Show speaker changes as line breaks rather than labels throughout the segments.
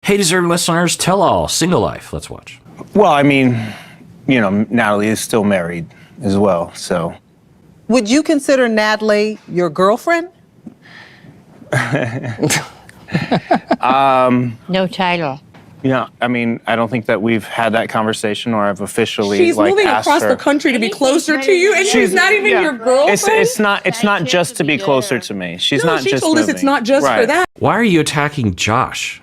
Hey, deserving listeners, tell all, Single Life. Let's watch.
Well, I mean, Natalie is still married as well, so.
Would you consider Natalie your girlfriend?
No title.
I mean, I don't think that we've had that conversation or I've officially
She's moving
asked
across
her.
the country to be closer to you, and she's not even your girlfriend?
It's not just to be closer to me. She's not
she
just
told us
moving.
it's not just for that.
Why are you attacking Josh?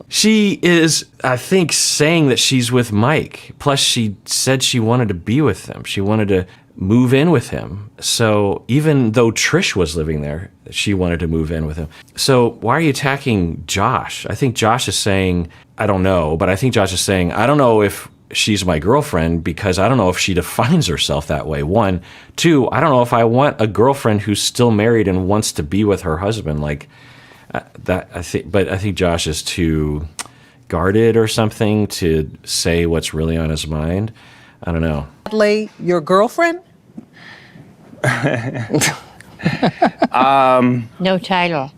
She is, I think, saying that she's with Mike. Plus, she said she wanted to be with him. She wanted to move in with him. So even though Trish was living there, she wanted to move in with him. So why are you attacking Josh? I think Josh is saying, I don't know, but I think Josh is saying, I don't know if she's my girlfriend because I don't know if she defines herself that way. One. Two, I don't know if I want a girlfriend who's still married and wants to be with her husband. Like that, I think Josh is too guarded or something to say what's really on his mind. I don't know.
Natalie, your girlfriend?
No title.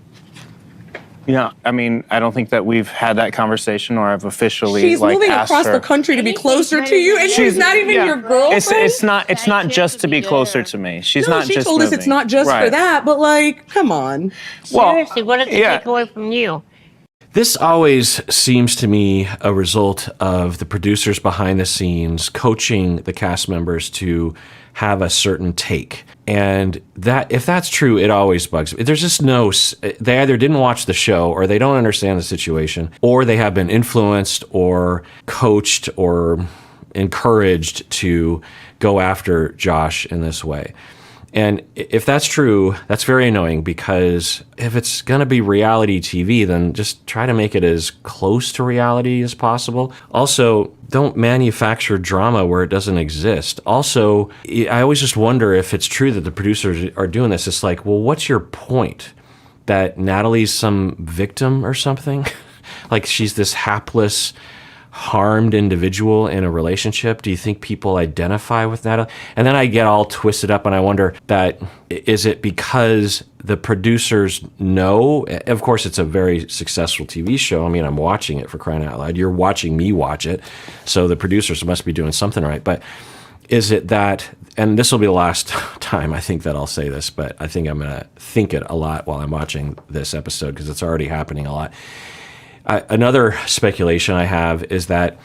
I mean, I don't think that we've had that conversation or I've officially
She's moving
asked
across
her.
the country to be closer to you, and she's not even your girlfriend?
It's not just to be closer to me. She's not
she
just
told us
moving.
it's not just for that, but come on.
Seriously, what did they take away from you?
This always seems to me a result of the producers behind the scenes coaching the cast members to have a certain take. And that, if that's true, it always bugs me. There's just they either didn't watch the show or they don't understand the situation, or they have been influenced or coached or encouraged to go after Josh in this way. And if that's true, that's very annoying, because if it's going to be reality TV, then just try to make it as close to reality as possible. Also, don't manufacture drama where it doesn't exist. Also, I always just wonder if it's true that the producers are doing this. It's like, well, what's your point? That Natalie's some victim or something? Like she's this hapless, harmed individual in a relationship? Do you think people identify with Natalie? And then I get all twisted up and I wonder that, is it because the producers know? Of course, it's a very successful TV show. I mean, I'm watching it, for crying out loud. You're watching me watch it. So the producers must be doing something right. But is it that, and this will be the last time I think that I'll say this, but I think I'm going to think it a lot while I'm watching this episode because it's already happening a lot. Another speculation I have is that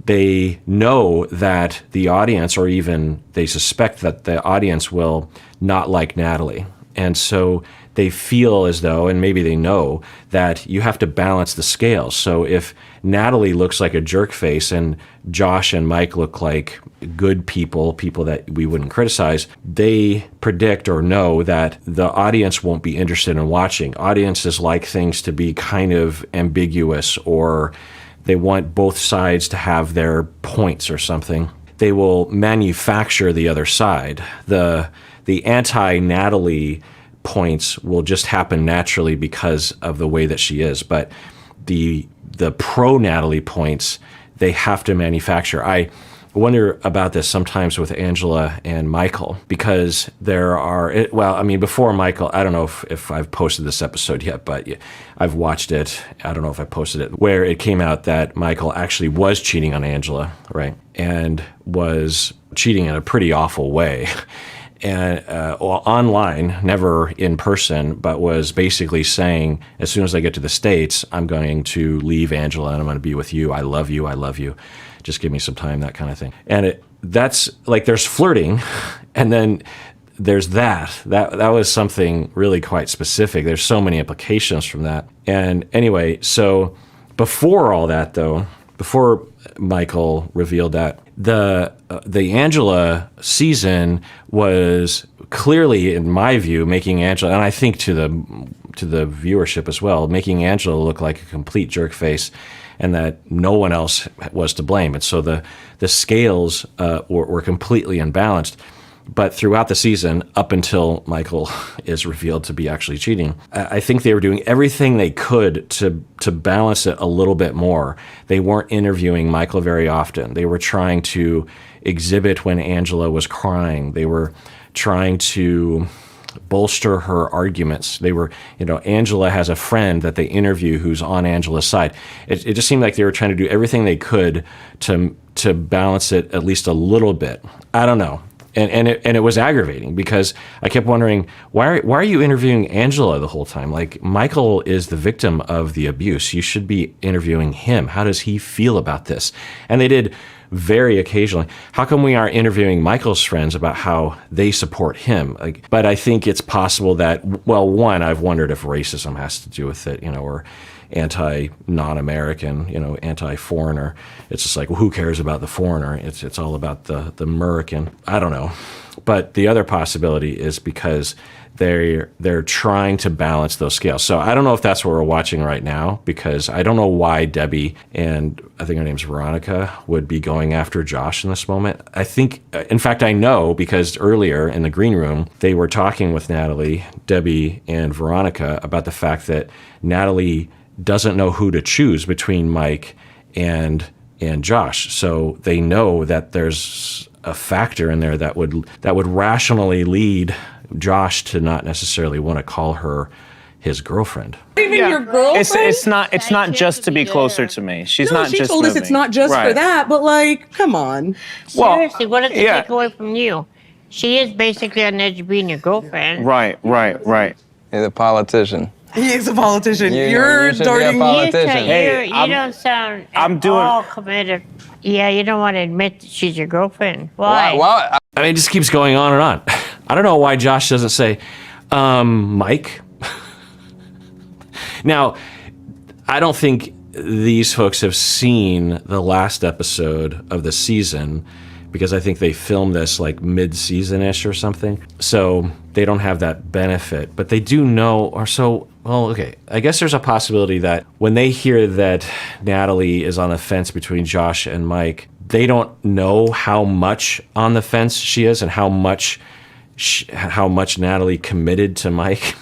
they know that the audience, or even they suspect that the audience will not like Natalie. And so they feel as though, and maybe they know, that you have to balance the scales. So if Natalie looks like a jerk face and Josh and Mike look like good people that we wouldn't criticize, they predict or know that the audience won't be interested in watching. Audiences like things to be kind of ambiguous, or they want both sides to have their points or something. They will manufacture the other side. The anti-Natalie points will just happen naturally because of the way that she is. But the pro-Natalie points, they have to manufacture. I wonder about this sometimes with Angela and Michael, because there are, before Michael, I don't know if I've posted this episode yet, but I've watched it. I don't know if I posted it, where it came out that Michael actually was cheating on Angela, right? And was cheating in a pretty awful way. And online, never in person, but was basically saying, as soon as I get to the States, I'm going to leave Angela and I'm going to be with you. I love you. I love you. Just give me some time, that kind of thing. And that's like, there's flirting, and then there's that was something really quite specific. There's so many implications from that. And anyway, so before all that, though, before Michael revealed that, the Angela season was clearly, in my view, making Angela, and I think to the viewership as well, making Angela look like a complete jerk face, and that no one else was to blame. And so the scales were completely unbalanced. But throughout the season, up until Michael is revealed to be actually cheating, I think they were doing everything they could to balance it a little bit more. They weren't interviewing Michael very often. They were trying to exhibit when Angela was crying. They were trying to bolster her arguments. They were, Angela has a friend that they interview who's on Angela's side. It just seemed like they were trying to do everything they could to balance it at least a little bit. I don't know. And it was aggravating because I kept wondering, why are you interviewing Angela the whole time? Like, Michael is the victim of the abuse. You should be interviewing him. How does he feel about this? And they did very occasionally. How come we aren't interviewing Michael's friends about how they support him? But I think it's possible that, well, one, I've wondered if racism has to do with it, or anti-non-American, anti-foreigner. It's just like, well, who cares about the foreigner? It's all about the American. I don't know. But the other possibility is because they're trying to balance those scales. So I don't know if that's what we're watching right now, because I don't know why Debbie and I think her name's Veronica would be going after Josh in this moment. I think, in fact, I know because earlier in the green room, they were talking with Natalie, Debbie, and Veronica about the fact that Natalie doesn't know who to choose between Mike and Josh. So they know that there's a factor in there that would rationally lead Josh to not necessarily want to call her his girlfriend.
Even your girlfriend?
It's not just to be closer to me. She's not
she
just
told us
moving.
it's not just for
Right.
that, but like, come on.
Well,
Seriously, what does it
yeah.
take away from you? She is basically on edge of being your girlfriend.
Right.
He's a politician.
He is a politician.
You
You're
should be a
darting.
politician.
Hey,
You
I'm-
don't sound
I'm
at
doing-
all committed. Yeah, you don't want to admit that she's your girlfriend. Why?
Why?
I mean, it just keeps going on and on. I don't know why Josh doesn't say, Mike. Now, I don't think these folks have seen the last episode of the season, because I think they filmed this like mid-season-ish or something. So they don't have that benefit, but they do know, okay, I guess there's a possibility that when they hear that Natalie is on the fence between Josh and Mike, they don't know how much on the fence she is and how much Natalie committed to Mike.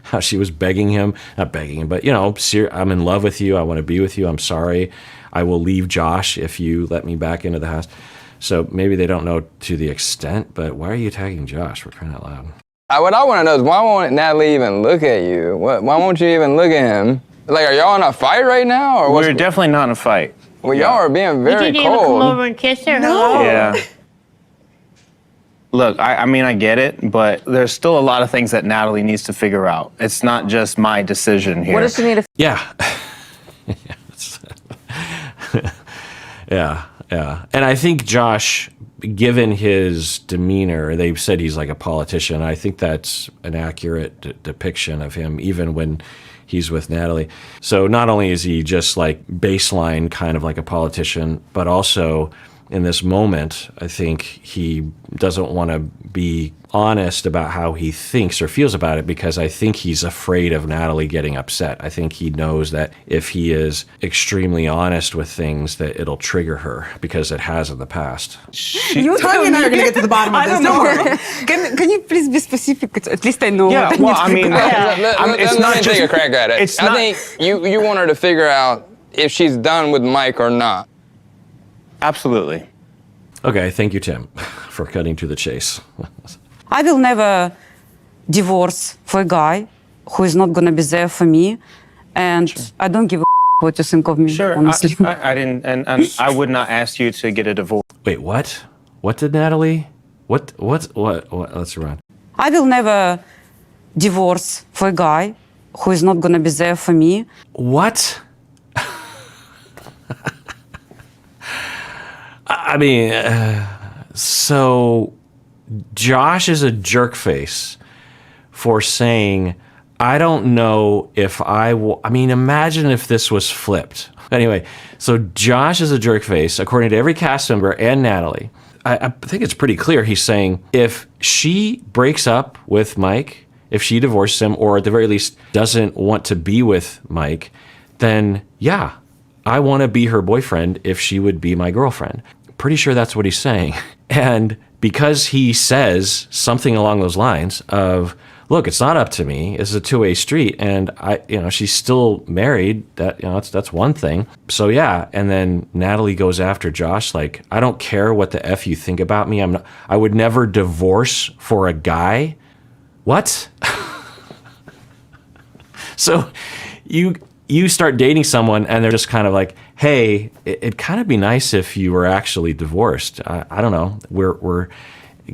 How she was begging him, not begging him, but I'm in love with you. I want to be with you. I'm sorry. I will leave Josh if you let me back into the house. So maybe they don't know to the extent, but why are you tagging Josh? We're crying out loud.
What I want to know is why won't Natalie even look at you? Why won't you even look at him? Like, are y'all in a fight right now, or
We're definitely not in a fight.
Well, y'all are being
you
very
didn't even come over
cold.
and kiss her?
No.
Hello?
Yeah. Look, I mean, I get it, but there's still a lot of things that Natalie needs to figure out. It's not just my decision here.
What does she need to
Yeah. Yeah. And I think Josh, given his demeanor, they've said he's like a politician. I think that's an accurate depiction of him, even when he's with Natalie. So not only is he just like baseline kind of like a politician, but also in this moment, I think he doesn't want to be honest about how he thinks or feels about it, because I think he's afraid of Natalie getting upset. I think he knows that if he is extremely honest with things, that it'll trigger her, because it has in the past.
You Tanya and I are going to get to the bottom of this. Don't worry.
Can you please be specific? At least I know.
Yeah,
what
well,
I
I
need to
mean,
figure out.
it's
Let
not
me
just
take a crack at it.
It's
I
not,
think you want her to figure out if she's done with Mike or not.
Absolutely.
Okay, thank you, Tim, for cutting to the chase.
I will never divorce for a guy who is not gonna be there for me, and I don't give a what you think of me.
Sure.
honestly.
I didn't, and I would not ask you to get a divorce.
Wait, what? What did Natalie? What? Let's run.
I will never divorce for a guy who is not gonna be there for me.
What? I mean, so Josh is a jerk face for saying, I don't know if I will. I mean, imagine if this was flipped. Anyway, so Josh is a jerk face, according to every cast member and Natalie. I think it's pretty clear he's saying if she breaks up with Mike, if she divorces him, or at the very least doesn't want to be with Mike, then yeah, I want to be her boyfriend if she would be my girlfriend. Pretty sure that's what he's saying. And because he says something along those lines of, look, it's not up to me. It's a two-way street, and she's still married. That's one thing. So yeah, and then Natalie goes after Josh like, I don't care what the F you think about me. I would never divorce for a guy what? So you start dating someone and they're just kind of like, hey, it'd kind of be nice if you were actually divorced. I don't know. We're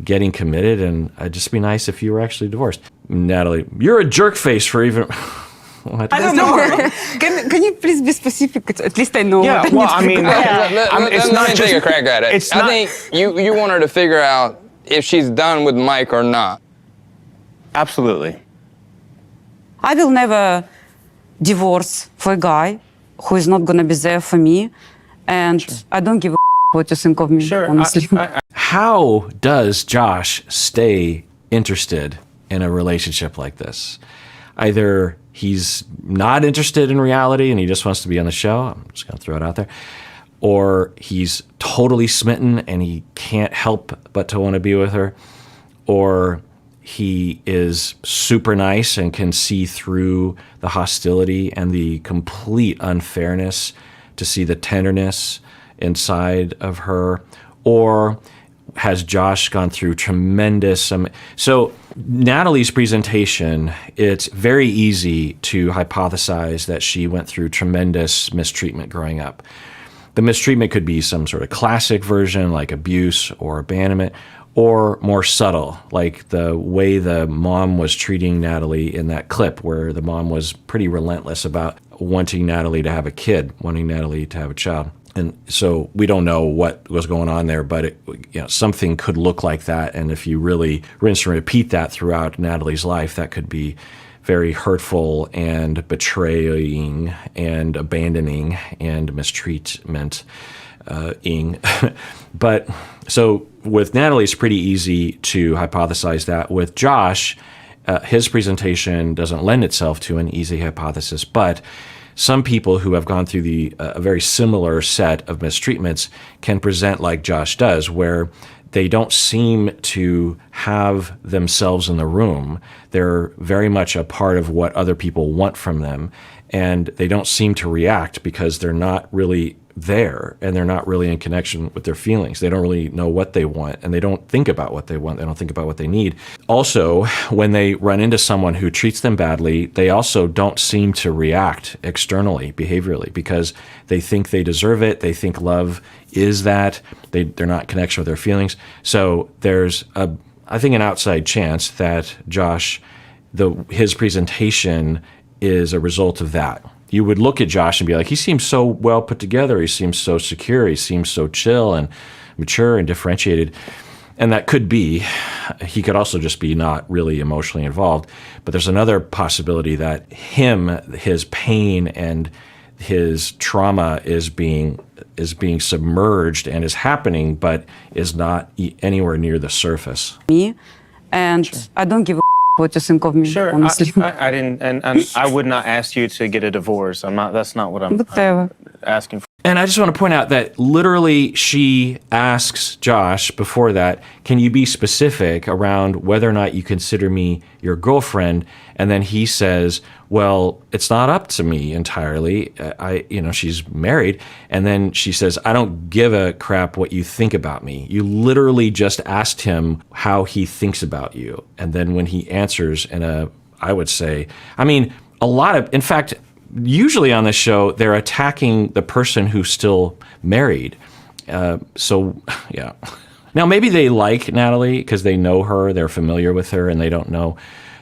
getting committed, and it'd just be nice if you were actually divorced. Natalie, you're a jerk face for even. What?
I don't know. Can you please be specific? At least I know.
Yeah,
what
well,
I need to
I mean, it's
let
not
me
just
take a crack at it.
It's
I
not,
think you want her to figure out if she's done with Mike or not.
absolutely.
I will never divorce for a guy who is not gonna be there for me, and I don't give a what you think of me.
Sure.
Honestly.
How does Josh stay interested in a relationship like this? Either he's not interested in reality and he just wants to be on the show. I'm just going to throw it out there. Or he's totally smitten and he can't help but to want to be with her. Or he is super nice and can see through the hostility and the complete unfairness to see the tenderness inside of her. Or has Josh gone through tremendous... So Natalie's presentation, it's very easy to hypothesize that she went through tremendous mistreatment growing up. The mistreatment could be some sort of classic version like abuse or abandonment, or more subtle, like the way the mom was treating Natalie in that clip where the mom was pretty relentless about wanting Natalie to have a kid, wanting Natalie to have a child. And so we don't know what was going on there, but something could look like that. And if you really rinse and repeat that throughout Natalie's life, that could be very hurtful and betraying and abandoning and mistreatment. But so with Natalie, it's pretty easy to hypothesize that. With Josh, his presentation doesn't lend itself to an easy hypothesis, but some people who have gone through a very similar set of mistreatments can present like Josh does, where they don't seem to have themselves in the room. They're very much a part of what other people want from them, and they don't seem to react because they're not really there and they're not really in connection with their feelings. They don't really know what they want, and they don't think about what they want. They don't think about what they need. Also, when they run into someone who treats them badly, they also don't seem to react externally, behaviorally, because they think they deserve it. They think love is that. They're not in connection with their feelings. So there's I think an outside chance that Josh, his presentation is a result of that. You would look at Josh and be like, he seems so well put together. He seems so secure. He seems so chill and mature and differentiated. And that could be. He could also just be not really emotionally involved. But there's another possibility that his pain and his trauma is being submerged and is happening, but is not anywhere near the surface.
Me, and I don't give a what you think of me.
Sure,
Honestly.
I didn't, and I would not ask you to get a divorce. That's not what I'm asking for.
And I just want to point out that literally she asks Josh before that, can you be specific around whether or not you consider me your girlfriend? And then he says, well, it's not up to me entirely. She's married. And then she says, I don't give a crap what you think about me. You literally just asked him how he thinks about you. And then when he answers I would say, in fact, usually on this show, they're attacking the person who's still married. So, yeah. Now, maybe they like Natalie because they know her, they're familiar with her, and they don't know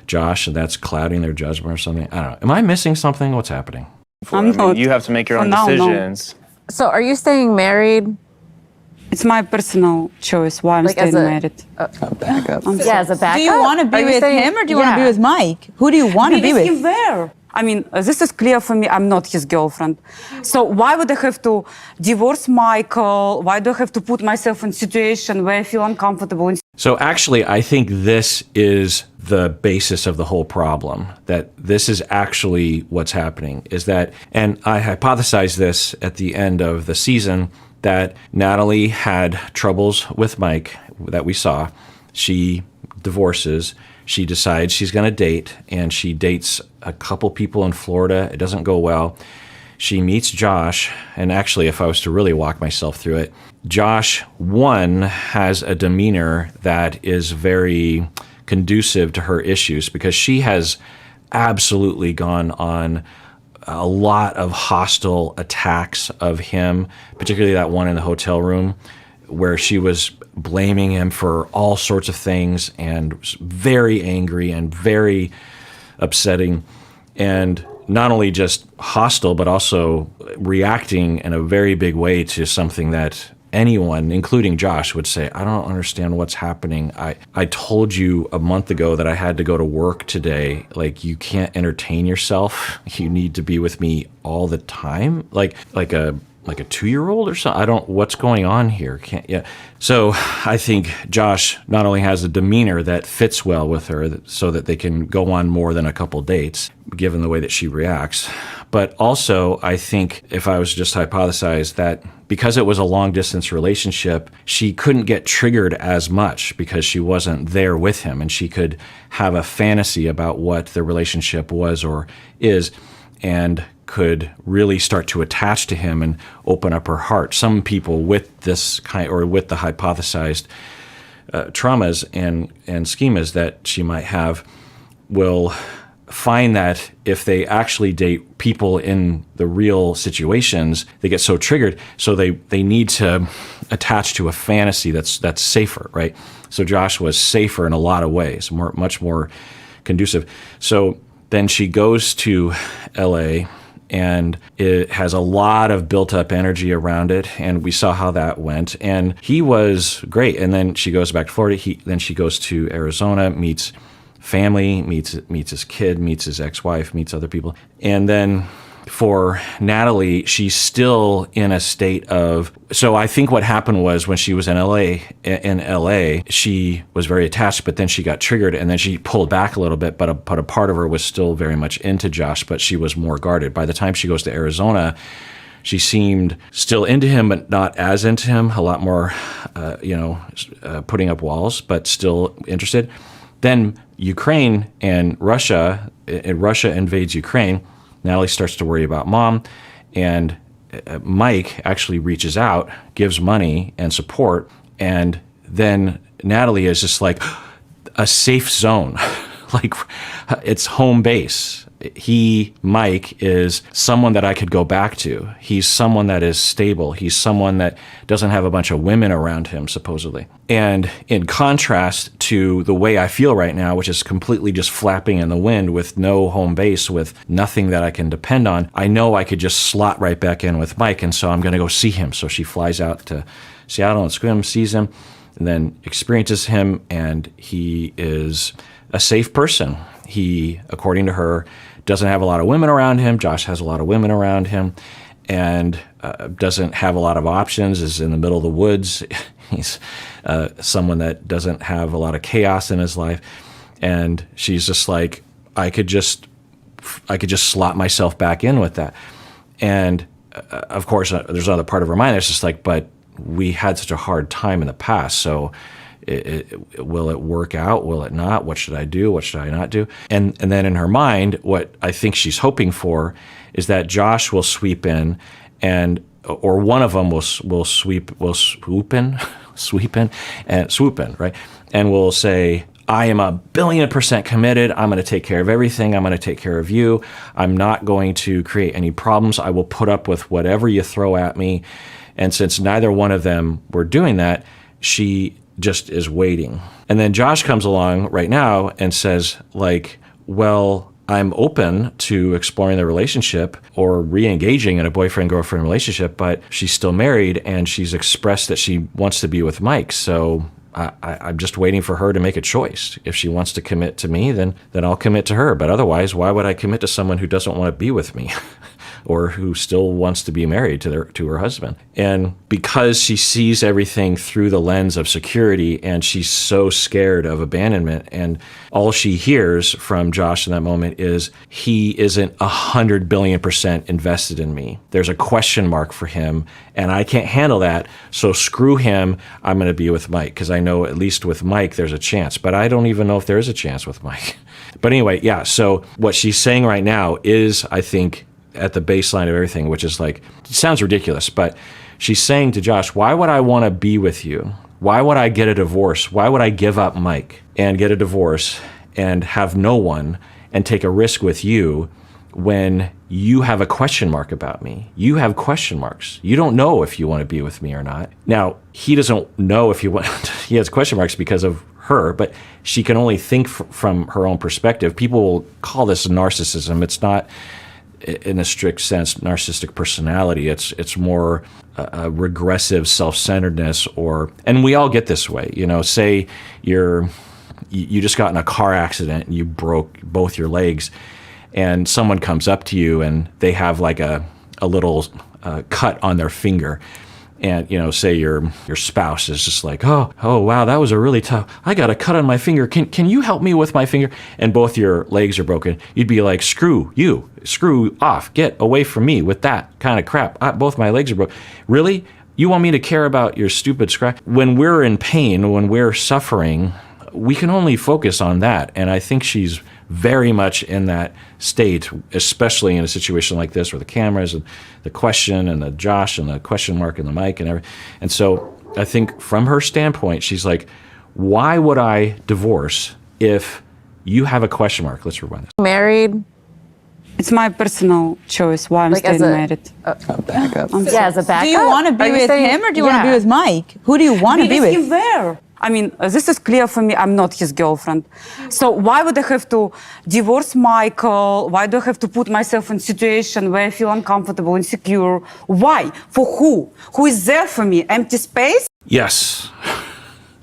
Josh, and that's clouding their judgment or something. I don't know. Am I missing something? What's happening?
You have to make your own decisions.
No. So are you staying married?
It's my personal choice why I'm staying married.
A backup.
As a backup?
Do you want to be with him or do you want to be with Mike? Who do you want to be with?
Him where? This is clear for me. I'm not his girlfriend. So why would I have to divorce Michael? Why do I have to put myself in a situation where I feel uncomfortable?
So actually, I think this is the basis of the whole problem, that this is actually what's happening, is that, and I hypothesized this at the end of the season, that Natalie had troubles with Mike that we saw. She divorces. She decides she's going to date, and she dates a couple people in Florida. It doesn't go well. She meets Josh, and actually, if I was to really walk myself through it, Josh, one, has a demeanor that is very conducive to her issues, because she has absolutely gone on a lot of hostile attacks of him, particularly that one in the hotel room where she was blaming him for all sorts of things and was very angry and very upsetting, and not only just hostile, but also reacting in a very big way to something that anyone, including Josh, would say, I don't understand what's happening. I told you a month ago that I had to go to work today. Like, you can't entertain yourself. You need to be with me all the time. Like a 2-year-old or something. What's going on here? So I think Josh not only has a demeanor that fits well with her so that they can go on more than a couple dates, given the way that she reacts. But also, I think if I was just hypothesize that because it was a long distance relationship, she couldn't get triggered as much because she wasn't there with him, and she could have a fantasy about what the relationship was or is, and could really start to attach to him and open up her heart. Some people with this kind, or with the hypothesized traumas and schemas that she might have, will find that if they actually date people in the real situations, they get so triggered, so they need to attach to a fantasy that's safer, right? So Josh was safer in a lot of ways, much more conducive. So then she goes to LA, and it has a lot of built-up energy around it, and we saw how that went. And he was great. And then she goes back to Florida. Then she goes to Arizona, meets family, meets his kid, meets his ex-wife, meets other people. And then for Natalie, she's still in a state of, so I think what happened was when she was in LA, she was very attached, but then she got triggered, and then she pulled back a little bit, but a part of her was still very much into Josh, but she was more guarded. By the time she goes to Arizona, she seemed still into him, but not as into him, a lot more, putting up walls, but still interested. Then Ukraine and Russia invades Ukraine. Natalie starts to worry about mom, and Mike actually reaches out, gives money and support, and then Natalie is just like a safe zone, like it's home base. Mike is someone that I could go back to. He's someone that is stable. He's someone that doesn't have a bunch of women around him, supposedly. And in contrast to the way I feel right now, which is completely just flapping in the wind with no home base, with nothing that I can depend on, I know I could just slot right back in with Mike, and so I'm going to go see him. So she flies out to Seattle and Scrim, sees him, and then experiences him, and he is a safe person. He, according to her, doesn't have a lot of women around him. Josh has a lot of women around him, and doesn't have a lot of options, is in the middle of the woods. He's someone that doesn't have a lot of chaos in his life. And she's just like, I could just slot myself back in with that. And of course, there's another part of her mind that's just like, but we had such a hard time in the past, so will it work out? Will it not? What should I do? What should I not do? And then in her mind, what I think she's hoping for is that Josh will sweep in, or one of them will swoop in, right? And will say, I am 1,000,000,000% committed. I'm going to take care of everything. I'm going to take care of you. I'm not going to create any problems. I will put up with whatever you throw at me. And since neither one of them were doing that, she just is waiting. And then Josh comes along right now and says, like, well, I'm open to exploring the relationship or re-engaging in a boyfriend-girlfriend relationship, but she's still married, and she's expressed that she wants to be with Mike. So I'm just waiting for her to make a choice. If she wants to commit to me, then I'll commit to her. But otherwise, why would I commit to someone who doesn't want to be with me? Or who still wants to be married to her husband. And because she sees everything through the lens of security, and she's so scared of abandonment, and all she hears from Josh in that moment is, he isn't 100,000,000,000% invested in me. There's a question mark for him, and I can't handle that, so screw him, I'm going to be with Mike, because I know at least with Mike there's a chance, but I don't even know if there is a chance with Mike. But anyway, yeah, so what she's saying right now is, I think, at the baseline of everything, which is like, it sounds ridiculous, but she's saying to Josh, why would I want to be with you? Why would I get a divorce? Why would I give up Mike and get a divorce and have no one and take a risk with you when you have a question mark about me? You have question marks. You don't know if you want to be with me or not. Now, he doesn't know if he he has question marks because of her, but she can only think from her own perspective. People will call this narcissism. It's not, in a strict sense, narcissistic personality. It's more a regressive self-centeredness, and we all get this way. You know, say you just got in a car accident and you broke both your legs, and someone comes up to you and they have like a little cut on their finger. And, you know, say your spouse is just like, oh, wow, that was a really tough, I got a cut on my finger. Can you help me with my finger? And both your legs are broken. You'd be like, screw off, get away from me with that kind of crap. Both my legs are broken. Really? You want me to care about your stupid scratch? When we're in pain, when we're suffering, we can only focus on that. And I think she's very much in that state, especially in a situation like this where the cameras and the question and the Josh and the question mark and the mic and everything. And so I think from her standpoint, she's like, why would I divorce if you have a question mark? Let's rewind this.
Married?
It's my personal choice why I'm
Like as
staying
a-
married.
Backup.
Yeah, as a backup.
Do you want to be
Are you
with
saying-
him or do you want to be
Yeah.
with Mike? Who do you want to be
with him
with?
where? I mean, this is clear for me. I'm not his girlfriend. So why would I have to divorce Michael? Why do I have to put myself in a situation where I feel uncomfortable, insecure? Why? For who? Who is there for me? Empty space?
Yes,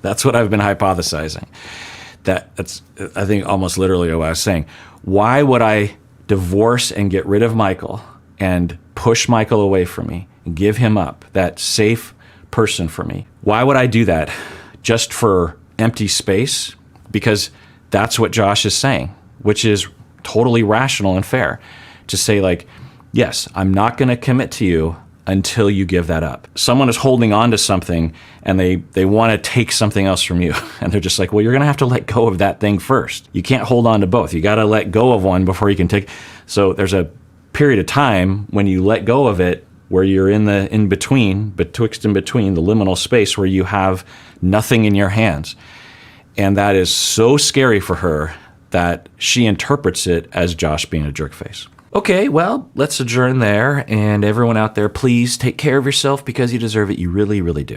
that's what I've been hypothesizing. That's, I think, almost literally what I was saying. Why would I divorce and get rid of Michael and push Michael away from me and give him up, that safe person for me? Why would I do that just for empty space? Because that's what Josh is saying, which is totally rational and fair. To say like, yes, I'm not going to commit to you until you give that up. Someone is holding on to something and they want to take something else from you. And they're just like, well, you're going to have to let go of that thing first. You can't hold on to both. You got to let go of one before you can take. So there's a period of time when you let go of it where you're in the betwixt and between, the liminal space where you have nothing in your hands. And that is so scary for her that she interprets it as Josh being a jerk face. Okay, well, let's adjourn there. And everyone out there, please take care of yourself because you deserve it. You really, really do.